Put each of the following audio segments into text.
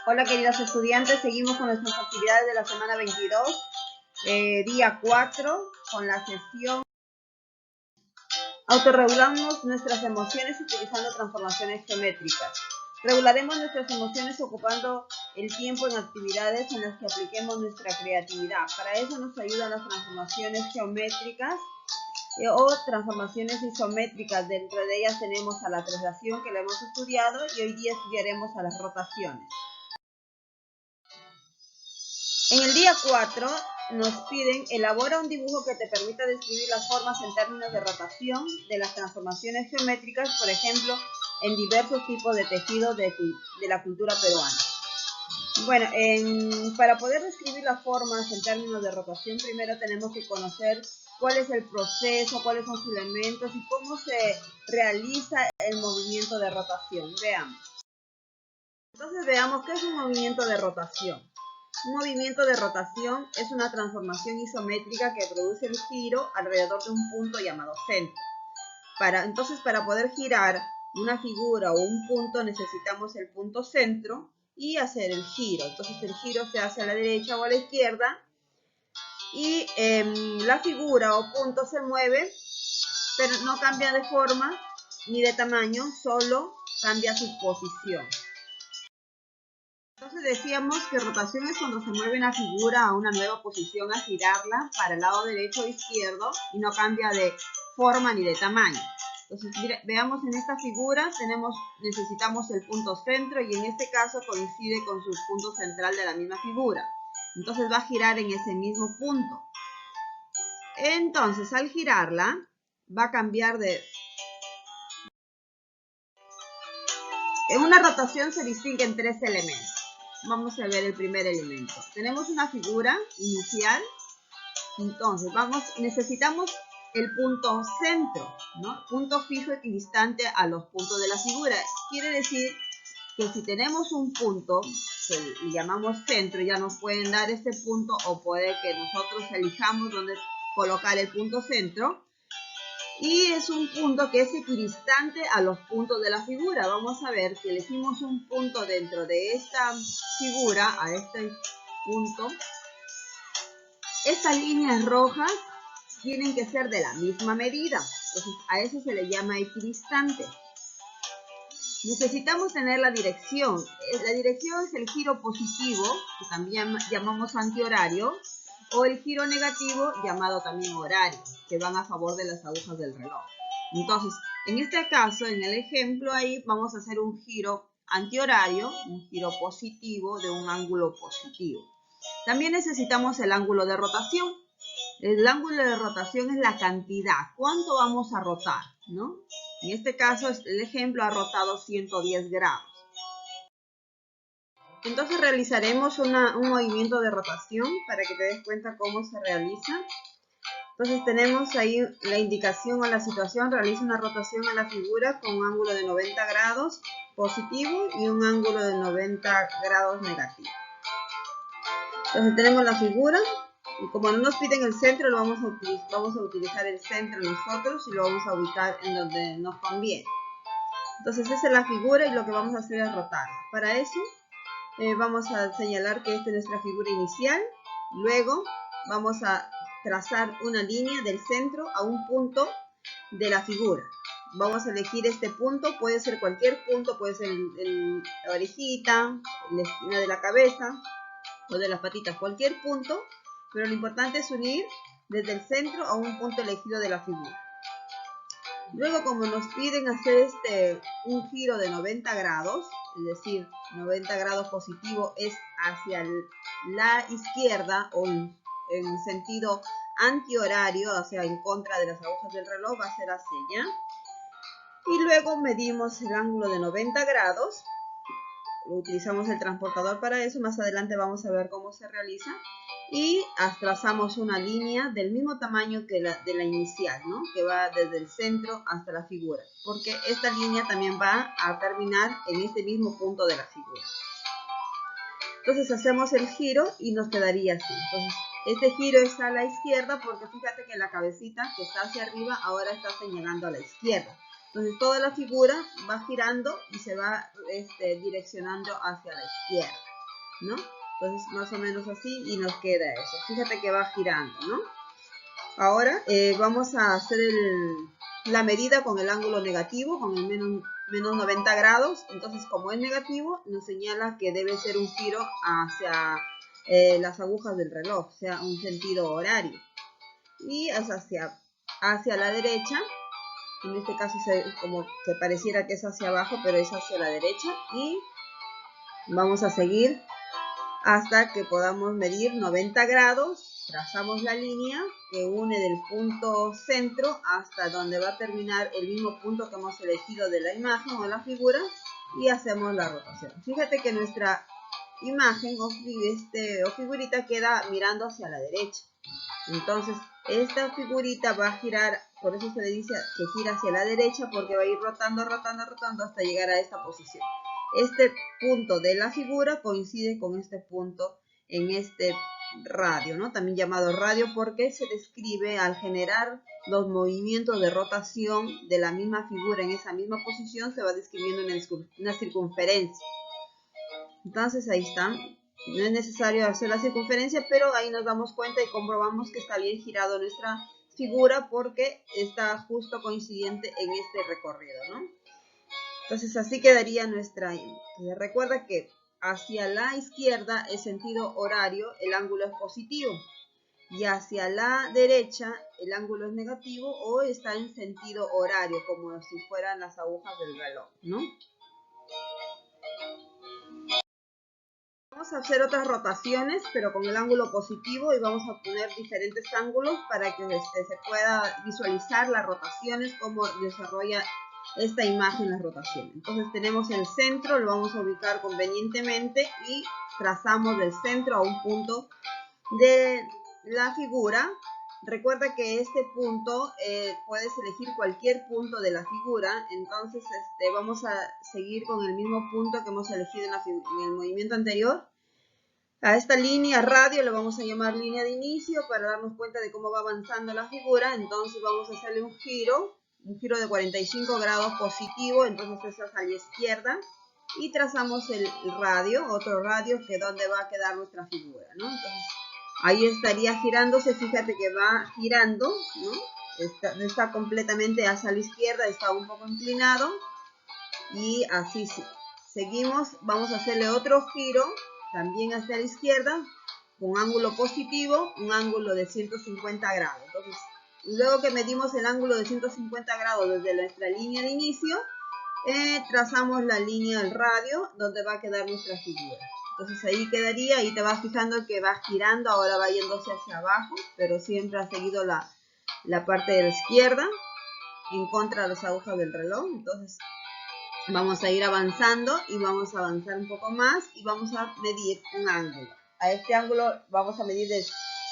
Hola queridos estudiantes, seguimos con nuestras actividades de la semana 22, día 4, con la sesión Autorregulamos nuestras emociones utilizando transformaciones geométricas. Regularemos nuestras emociones ocupando el tiempo en actividades en las que apliquemos nuestra creatividad. Para eso nos ayudan las transformaciones geométricas o transformaciones isométricas. Dentro de ellas tenemos a la traslación, que la hemos estudiado, y hoy día estudiaremos a las rotaciones. En el día 4 nos piden: elabora un dibujo que te permita describir las formas en términos de rotación de las transformaciones geométricas, por ejemplo, en diversos tipos de tejidos de la cultura peruana. Bueno, para poder describir las formas en términos de rotación, primero tenemos que conocer cuál es el proceso, cuáles son sus elementos y cómo se realiza el movimiento de rotación. Veamos. Entonces veamos qué es un movimiento de rotación. Un movimiento de rotación es una transformación isométrica que produce el giro alrededor de un punto llamado centro. Entonces, para poder girar una figura o un punto, necesitamos el punto centro y hacer el giro. Entonces, el giro se hace a la derecha o a la izquierda y la figura o punto se mueve, pero no cambia de forma ni de tamaño, solo cambia su posición. Entonces decíamos que rotación es cuando se mueve una figura a una nueva posición al girarla para el lado derecho o izquierdo y no cambia de forma ni de tamaño. Entonces veamos en esta figura, necesitamos el punto centro y en este caso coincide con su punto central de la misma figura. Entonces va a girar en ese mismo punto. Entonces al girarla va a cambiar de... En una rotación se distinguen tres elementos. Vamos a ver el primer elemento. Tenemos una figura inicial. Entonces necesitamos el punto centro, ¿no? Punto fijo equidistante a los puntos de la figura. Quiere decir que si tenemos un punto que le llamamos centro, ya nos pueden dar este punto, o puede que nosotros elijamos dónde colocar el punto centro. Y es un punto que es equidistante a los puntos de la figura. Vamos a ver que elegimos un punto dentro de esta figura, a este punto. Estas líneas rojas tienen que ser de la misma medida. Entonces, a eso se le llama equidistante. Necesitamos tener la dirección. La dirección es el giro positivo, que también llamamos antihorario, o el giro negativo, llamado también horario, que van a favor de las agujas del reloj. Entonces, en este caso, en el ejemplo ahí, vamos a hacer un giro antihorario, un giro positivo de un ángulo positivo. También necesitamos el ángulo de rotación. El ángulo de rotación es la cantidad, cuánto vamos a rotar, ¿no? En este caso, el ejemplo ha rotado 110 grados. Entonces realizaremos un movimiento de rotación para que te des cuenta cómo se realiza. Entonces tenemos ahí la indicación o la situación: realiza una rotación a la figura con un ángulo de 90 grados positivo y un ángulo de 90 grados negativo. Entonces tenemos la figura y como no nos piden el centro, vamos a utilizar el centro nosotros y lo vamos a ubicar en donde nos conviene. Entonces esa es la figura y lo que vamos a hacer es rotarla. Para eso vamos a señalar que esta es nuestra figura inicial. Luego vamos a trazar una línea del centro a un punto de la figura. Vamos a elegir este punto, puede ser cualquier punto, puede ser la orejita, la esquina de la cabeza o de las patitas, cualquier punto, pero lo importante es unir desde el centro a un punto elegido de la figura. Luego, como nos piden hacer un giro de 90 grados, es decir, 90 grados positivo es hacia la izquierda o en sentido antihorario, o sea, en contra de las agujas del reloj, va a ser hacia allá. Y luego medimos el ángulo de 90 grados. Utilizamos el transportador para eso. Más adelante vamos a ver cómo se realiza. Y trazamos una línea del mismo tamaño que de la inicial, ¿no? Que va desde el centro hasta la figura, porque esta línea también va a terminar en este mismo punto de la figura. Entonces hacemos el giro y nos quedaría así. Entonces este giro es a la izquierda porque fíjate que la cabecita que está hacia arriba ahora está señalando a la izquierda. Entonces toda la figura va girando y se va direccionando hacia la izquierda. ¿no? Entonces, más o menos así, y nos queda eso. Fíjate que va girando, ¿no? Ahora vamos a hacer la medida con el ángulo negativo, con el menos 90 grados. Entonces, como es negativo, nos señala que debe ser un giro hacia las agujas del reloj, o sea, un sentido horario. Y es hacia la derecha. En este caso como que pareciera que es hacia abajo, pero es hacia la derecha. Y vamos a seguir hasta que podamos medir 90 grados. Trazamos la línea que une del punto centro hasta donde va a terminar el mismo punto que hemos elegido de la imagen o la figura, y hacemos la rotación. Fíjate que nuestra imagen o figurita queda mirando hacia la derecha. Entonces, esta figurita va a girar, por eso se le dice que gira hacia la derecha, porque va a ir rotando, rotando, rotando hasta llegar a esta posición. Este punto de la figura coincide con este punto en este radio, ¿no? También llamado radio porque se describe al generar los movimientos de rotación de la misma figura en esa misma posición, se va describiendo una circunferencia. Entonces ahí está. No es necesario hacer la circunferencia, pero ahí nos damos cuenta y comprobamos que está bien girado nuestra figura porque está justo coincidente en este recorrido, ¿no? Entonces así quedaría nuestra. Recuerda que hacia la izquierda es sentido horario, el ángulo es positivo, y hacia la derecha el ángulo es negativo o está en sentido horario, como si fueran las agujas del reloj, ¿no? Vamos a hacer otras rotaciones, pero con el ángulo positivo, y vamos a poner diferentes ángulos para que se pueda visualizar las rotaciones, cómo desarrolla esta imagen las rotaciones. Entonces tenemos el centro, lo vamos a ubicar convenientemente y trazamos del centro a un punto de la figura. Recuerda que este punto puedes elegir cualquier punto de la figura, entonces vamos a seguir con el mismo punto que hemos elegido en el movimiento anterior. A esta línea radio le vamos a llamar línea de inicio para darnos cuenta de cómo va avanzando la figura. Entonces vamos a hacerle un giro de 45 grados positivo, entonces es hacia la izquierda, y trazamos el radio, otro radio, que es donde va a quedar nuestra figura, ¿no? Entonces ahí estaría girándose, fíjate que va girando, ¿no? Está completamente hacia la izquierda, está un poco inclinado, y así seguimos. Vamos a hacerle otro giro también hacia la izquierda con ángulo positivo, un ángulo de 150 grados. Entonces, luego que medimos el ángulo de 150 grados desde nuestra línea de inicio, trazamos la línea del radio donde va a quedar nuestra figura. Entonces ahí quedaría, ahí te vas fijando que va girando, ahora va yéndose hacia abajo, pero siempre ha seguido la parte de la izquierda en contra de las agujas del reloj. Entonces vamos a ir avanzando y vamos a avanzar un poco más y vamos a medir un ángulo. A este ángulo vamos a medir de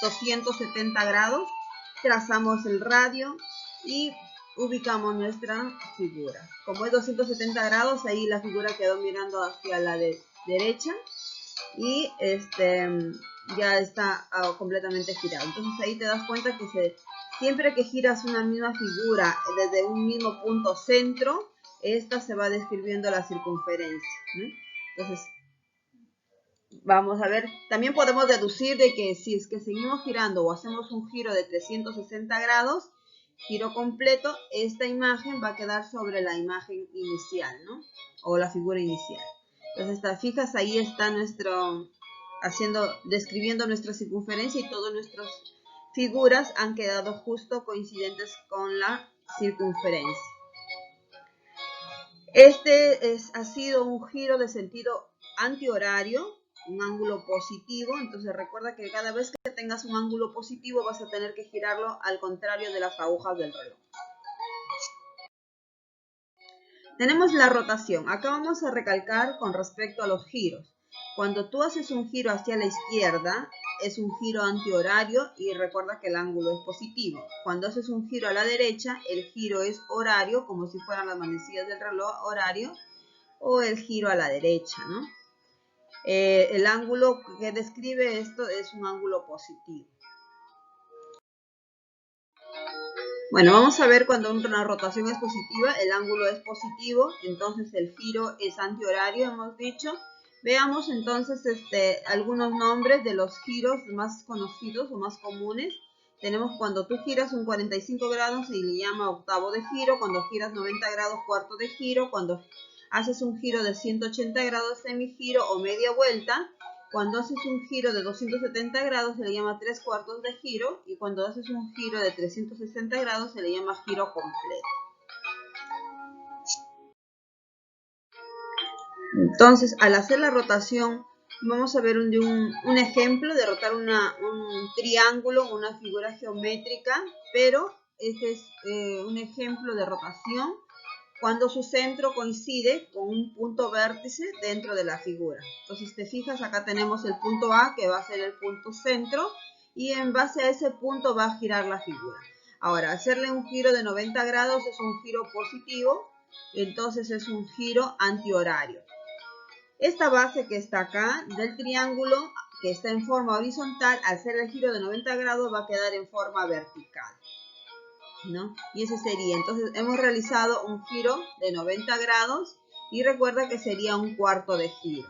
270 grados, trazamos el radio y ubicamos nuestra figura. Como es 270 grados, ahí la figura quedó mirando hacia la derecha y ya está completamente girado. Entonces ahí te das cuenta que siempre que giras una misma figura desde un mismo punto centro, esta se va describiendo la circunferencia, ¿no? Entonces, vamos a ver, también podemos deducir de que si es que seguimos girando o hacemos un giro de 360 grados, giro completo, esta imagen va a quedar sobre la imagen inicial, ¿no? O la figura inicial. Entonces, te fijas, ahí está describiendo nuestra circunferencia y todas nuestras figuras han quedado justo coincidentes con la circunferencia. Ha sido un giro de sentido antihorario, un ángulo positivo. Entonces recuerda que cada vez que tengas un ángulo positivo vas a tener que girarlo al contrario de las agujas del reloj. Tenemos la rotación. Acá vamos a recalcar con respecto a los giros. Cuando tú haces un giro hacia la izquierda, es un giro antihorario y recuerda que el ángulo es positivo. Cuando haces un giro a la derecha, el giro es horario, como si fueran las manecillas del reloj horario, o el giro a la derecha, ¿no? El ángulo que describe esto es un ángulo positivo. Bueno, vamos a ver cuando una rotación es positiva, el ángulo es positivo, entonces el giro es antihorario, hemos dicho, Veamos entonces algunos nombres de los giros más conocidos o más comunes. Tenemos cuando tú giras un 45 grados se le llama octavo de giro, cuando giras 90 grados cuarto de giro, cuando haces un giro de 180 grados semigiro o media vuelta, cuando haces un giro de 270 grados se le llama tres cuartos de giro y cuando haces un giro de 360 grados se le llama giro completo. Entonces, al hacer la rotación, vamos a ver un ejemplo de rotar un triángulo, una figura geométrica, pero este es un ejemplo de rotación cuando su centro coincide con un punto vértice dentro de la figura. Entonces, te fijas, acá tenemos el punto A, que va a ser el punto centro, y en base a ese punto va a girar la figura. Ahora, hacerle un giro de 90 grados es un giro positivo, entonces es un giro antihorario. Esta base que está acá del triángulo, que está en forma horizontal, al hacer el giro de 90 grados va a quedar en forma vertical, ¿no? Y ese sería, entonces hemos realizado un giro de 90 grados y recuerda que sería un cuarto de giro.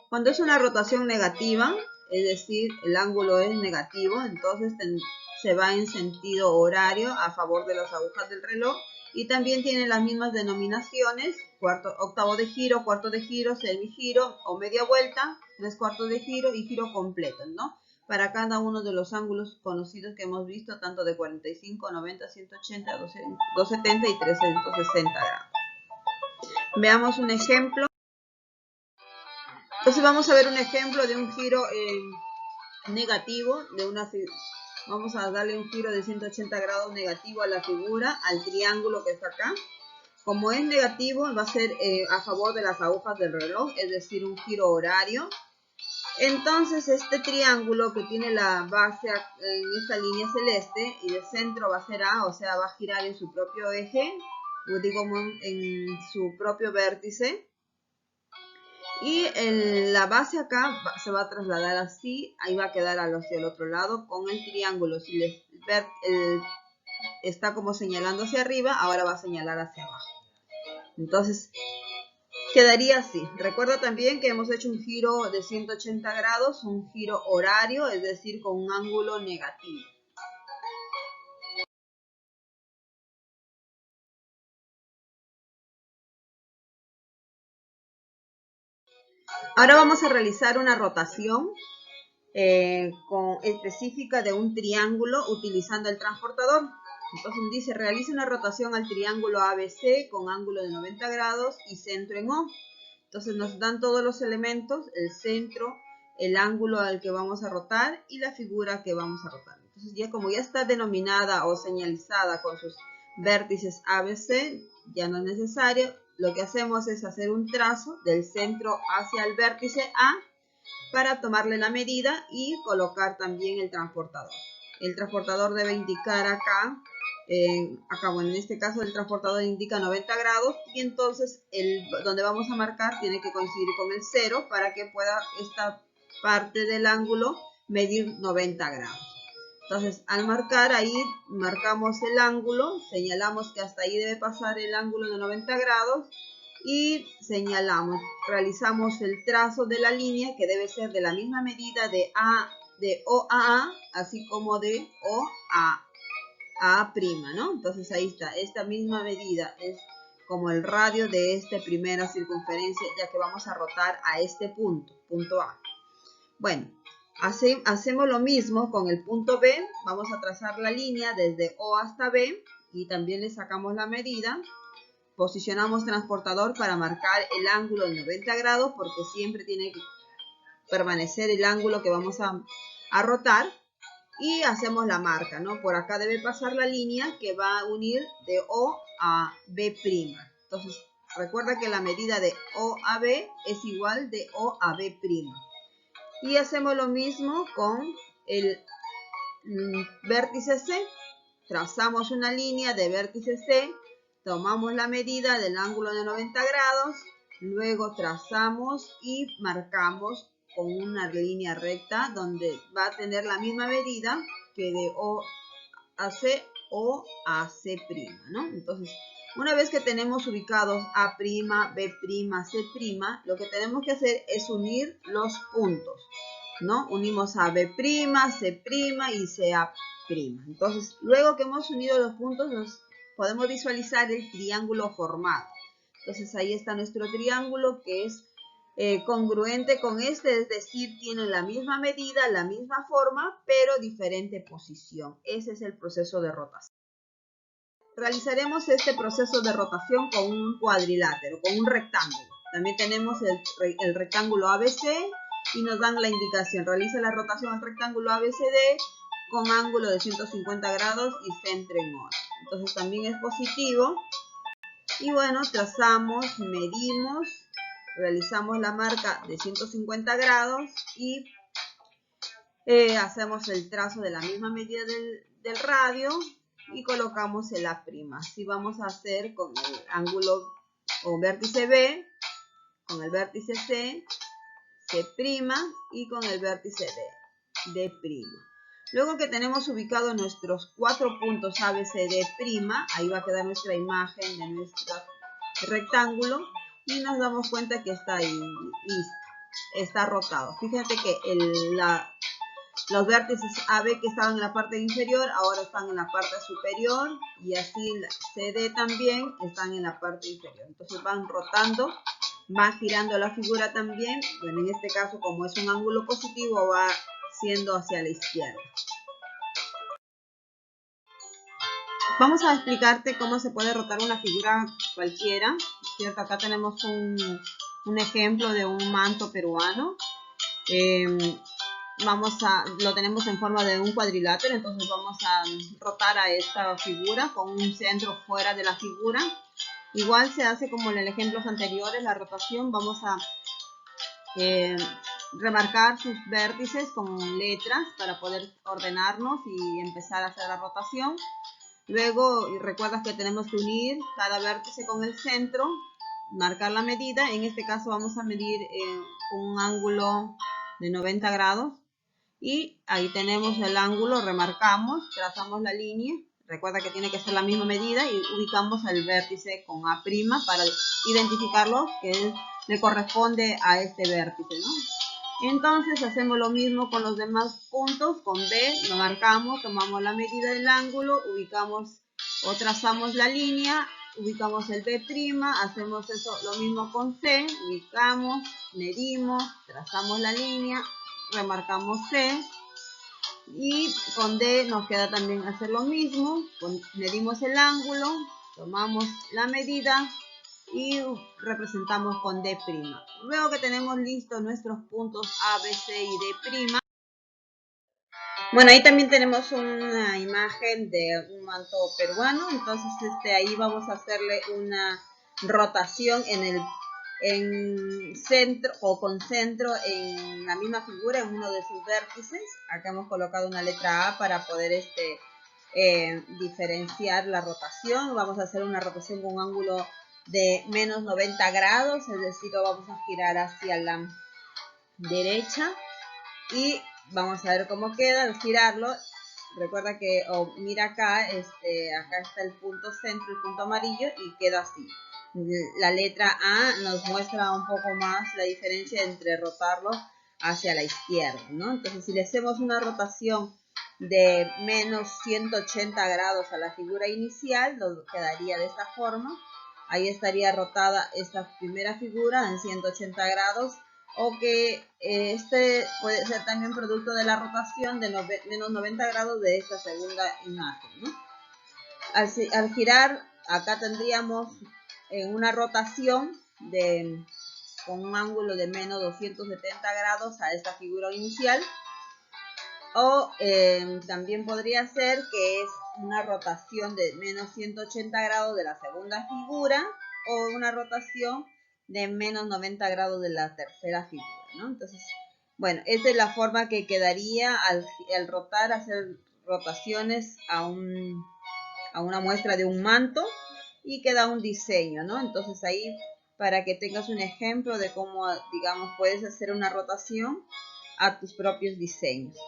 Cuando es una rotación negativa, es decir, el ángulo es negativo, entonces se va en sentido horario a favor de las agujas del reloj y también tiene las mismas denominaciones, octavo de giro, cuarto de giro, semigiro o media vuelta, tres cuartos de giro y giro completo, ¿no? Para cada uno de los ángulos conocidos que hemos visto, tanto de 45, 90, 180, 270 y 360 grados. Veamos un ejemplo. Entonces vamos a ver un ejemplo de un giro negativo, vamos a darle un giro de 180 grados negativo a la figura, al triángulo que está acá. Como es negativo, va a ser a favor de las agujas del reloj, es decir, un giro horario. Entonces este triángulo que tiene la base en esta línea celeste y el centro va a ser A, o sea, va a girar en su propio eje, digo, en su propio vértice. Y la base acá se va a trasladar así, ahí va a quedar hacia el otro lado con el triángulo. Si está como señalando hacia arriba, ahora va a señalar hacia abajo. Entonces, quedaría así. Recuerda también que hemos hecho un giro de 180 grados, un giro horario, es decir, con un ángulo negativo. Ahora vamos a realizar una rotación específica de un triángulo utilizando el transportador. Entonces dice, realiza una rotación al triángulo ABC con ángulo de 90 grados y centro en O. Entonces nos dan todos los elementos, el centro, el ángulo al que vamos a rotar y la figura que vamos a rotar. Entonces ya como ya está denominada o señalizada con sus vértices ABC, ya no es necesario. Lo que hacemos es hacer un trazo del centro hacia el vértice A para tomarle la medida y colocar también el transportador. El transportador debe indicar acá, bueno, en este caso el transportador indica 90 grados y entonces donde vamos a marcar tiene que coincidir con el 0 para que pueda esta parte del ángulo medir 90 grados. Entonces, al marcar ahí, marcamos el ángulo, señalamos que hasta ahí debe pasar el ángulo de 90 grados y señalamos, realizamos el trazo de la línea que debe ser de la misma medida de O a A, así como de O a A', ¿no? Entonces ahí está, esta misma medida es como el radio de esta primera circunferencia, ya que vamos a rotar a este punto A. Bueno, hacemos lo mismo con el punto B, vamos a trazar la línea desde O hasta B y también le sacamos la medida. Posicionamos transportador para marcar el ángulo de 90 grados porque siempre tiene que permanecer el ángulo que vamos a rotar y hacemos la marca, ¿no? Por acá debe pasar la línea que va a unir de O a B'. Entonces, recuerda que la medida de O a B es igual de O a B'. Y hacemos lo mismo con el vértice C. Trazamos una línea de vértice C, tomamos la medida del ángulo de 90 grados, luego trazamos y marcamos con una línea recta donde va a tener la misma medida que de O a C o AC', ¿no? Entonces, una vez que tenemos ubicados A', B', C', lo que tenemos que hacer es unir los puntos, ¿no? Unimos a B', C' y CA'. Entonces, luego que hemos unido los puntos, nos podemos visualizar el triángulo formado. Entonces, ahí está nuestro triángulo que es congruente con este, es decir, tienen la misma medida, la misma forma, pero diferente posición. Ese es el proceso de rotación. Realizaremos este proceso de rotación con un cuadrilátero, con un rectángulo. También tenemos el rectángulo ABC y nos dan la indicación. Realiza la rotación al rectángulo ABCD con ángulo de 150 grados y centro en hora. Entonces también es positivo. Y bueno, trazamos, medimos, realizamos la marca de 150 grados y hacemos el trazo de la misma medida del radio y colocamos el A'. Así vamos a hacer con el ángulo o vértice B, con el vértice C, C' y con el vértice D'. Luego que tenemos ubicados nuestros 4 puntos A, B, C, D', ahí va a quedar nuestra imagen de nuestro rectángulo y nos damos cuenta que está ahí, listo, está rotado. Fíjate que los vértices AB que estaban en la parte inferior ahora están en la parte superior y así CD también están en la parte inferior. Entonces van rotando, va girando la figura también. Bueno, en este caso como es un ángulo positivo va siendo hacia la izquierda. Vamos a explicarte cómo se puede rotar una figura cualquiera, ¿cierto? Acá tenemos un ejemplo de un manto peruano. Lo tenemos en forma de un cuadrilátero, entonces vamos a rotar a esta figura con un centro fuera de la figura. Igual se hace como en los ejemplos anteriores, la rotación. Vamos a remarcar sus vértices con letras para poder ordenarnos y empezar a hacer la rotación. Luego recuerdas que tenemos que unir cada vértice con el centro, marcar la medida. En este caso vamos a medir un ángulo de 90 grados. Y ahí tenemos el ángulo, remarcamos, trazamos la línea. Recuerda que tiene que ser la misma medida y ubicamos el vértice con A' para identificarlo que le corresponde a este vértice, ¿no? Entonces hacemos lo mismo con los demás puntos. Con B lo marcamos, tomamos la medida del ángulo, ubicamos o trazamos la línea, ubicamos el B', hacemos eso lo mismo con C, ubicamos, medimos, trazamos la línea, remarcamos C. Y con D nos queda también hacer lo mismo, medimos el ángulo, tomamos la medida y representamos con D'. Luego que tenemos listos nuestros puntos A, B, C y D', bueno, ahí también tenemos una imagen de un manto peruano, entonces ahí vamos a hacerle una rotación en centro o con centro en la misma figura, en uno de sus vértices. Acá hemos colocado una letra A para poder diferenciar la rotación. Vamos a hacer una rotación con un ángulo de menos 90 grados, es decir, lo vamos a girar hacia la derecha y vamos a ver cómo queda al girarlo. Recuerda que, mira acá, acá está el punto centro, el punto amarillo y queda así. La letra A nos muestra un poco más la diferencia entre rotarlo hacia la izquierda, ¿no? Entonces, si le hacemos una rotación de menos 180 grados a la figura inicial, nos quedaría de esta forma. Ahí estaría rotada esta primera figura en 180 grados, o que puede ser también producto de la rotación de menos 90 grados de esta segunda imagen, ¿no? Al girar, acá tendríamos una rotación con un ángulo de menos 270 grados a esta figura inicial. O también podría ser que es una rotación de menos 180 grados de la segunda figura o una rotación de menos 90 grados de la tercera figura, ¿no? Entonces, bueno, esta es la forma que quedaría al rotar, hacer rotaciones a una muestra de un manto y queda un diseño, ¿no? Entonces ahí, para que tengas un ejemplo de cómo, digamos, puedes hacer una rotación a tus propios diseños.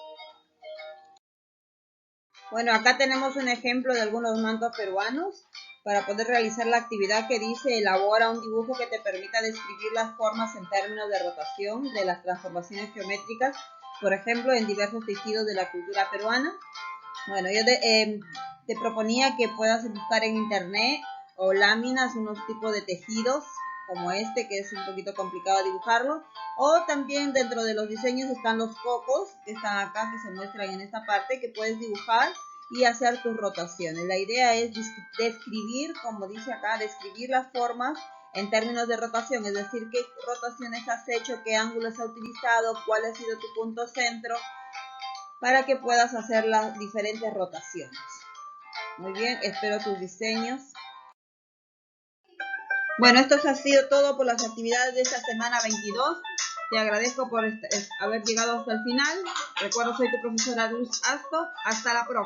Bueno, acá tenemos un ejemplo de algunos mantos peruanos para poder realizar la actividad que dice elabora un dibujo que te permita describir las formas en términos de rotación de las transformaciones geométricas, por ejemplo, en diversos tejidos de la cultura peruana. Bueno, yo te proponía que puedas buscar en internet o láminas unos tipos de tejidos como este, que es un poquito complicado dibujarlo, o también dentro de los diseños están los cocos que están acá, que se muestran en esta parte, que puedes dibujar y hacer tus rotaciones. La idea es describir, como dice acá, describir las formas en términos de rotación, es decir, qué rotaciones has hecho, qué ángulos has utilizado, cuál ha sido tu punto centro, para que puedas hacer las diferentes rotaciones. Muy bien, espero tus diseños. Bueno, esto ha sido todo por las actividades de esta semana 22. Te agradezco por haber llegado hasta el final. Recuerda, soy tu profesora Luz Asto. Hasta la próxima.